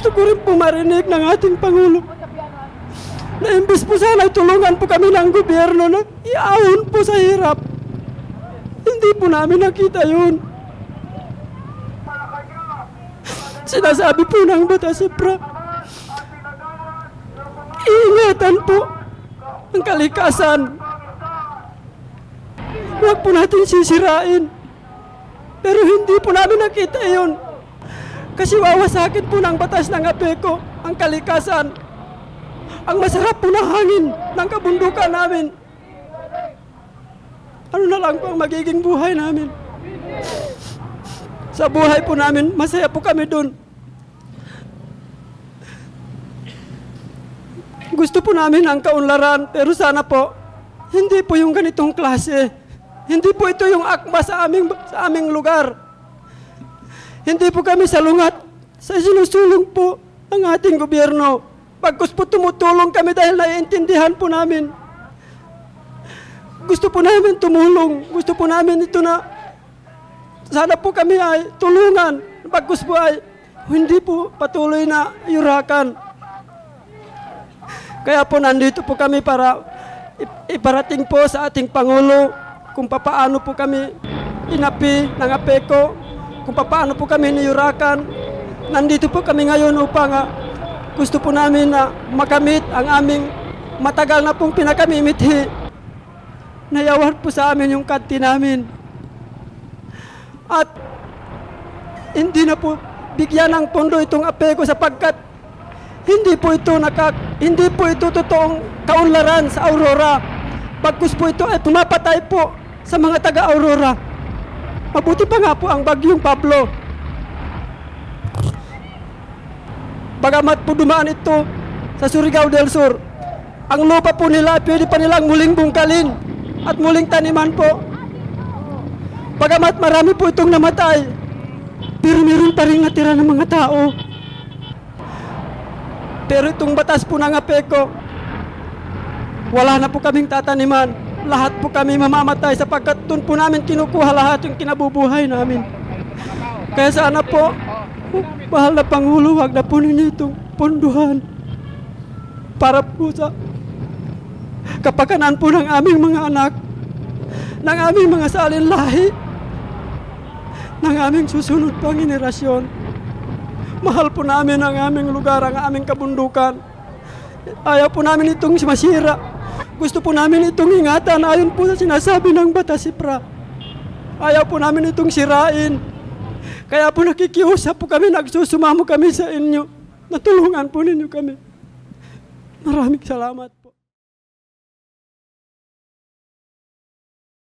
gusto ko rin po marinig ng ating Pangulo na imbis po sana tulungan po kami ng gobyerno na iahon po sa hirap. Hindi po namin nakita yun. Sinasabi po ng Batas Sipra, iingatan po ang kalikasan. Huwag po natin sisirain. Pero hindi po namin nakita yun. Kasi wawasakin po ng batas ng APECO ang kalikasan. Ang masarap po na hangin ng kabundukan namin. Ano na lang po ang magiging buhay namin. Sa buhay po namin, masaya po kami dun. Gusto po namin ang kaunlaran, pero sana po, hindi po yung ganitong klase. Hindi po ito yung akma sa aming lugar. Hindi po kami salungat sa sinusulong po ng ating gobyerno. Pagkus po tumutulong kami dahil naiintindihan po namin. Gusto po namin tumulong. Gusto po namin ito na sana po kami ay tulungan. Pagkus po ay hindi po patuloy na yurakan. Kaya po nandito po kami para iparating po sa ating Pangulo kung papaano po kami inapi ng APECO, kung papaano po kami niyurakan. Nandito po kami ngayon upang gusto po namin na makamit ang aming matagal na pong pinakamimithi. Nayawar po sa amin yung kanti namin. At hindi na po bigyan ng pondo itong APECO sapagkat hindi po ito totoong kaunlaran sa Aurora. Pagkus po ito ay pumapatay po sa mga taga-Aurora. Mabuti pa nga po ang bagyong Pablo. Bagamat po dumaan ito sa Surigao del Sur, ang lupa po nila pwede pa nilang muling bungkalin at muling taniman po. Bagamat marami po itong namatay, pero meron pa rin natira ng mga tao. Pero itong batas po ng APECO, wala na po kaming tataniman. Lahat po kami mamamatay sapagkat doon po namin kinukuha lahat yung kinabubuhay namin. Kaya sana po, mahal na Pangulo, wag na po ninyo itong ponduhan para po sa kapakanan po ng aming mga anak, ng aming mga salinlahi, ng aming susunod pang henerasyon. Mahal po namin ang aming lugar, ang aming kabundukan. Ayaw po namin itong masira. Gusto po namin itong ingatan ayon po sa sinasabi ng Batas Sipra. Ayaw po namin itong sirain. Kaya po nakikiusap po kami, nagsusumamo kami sa inyo. Natulungan po ninyo kami. Maraming salamat po.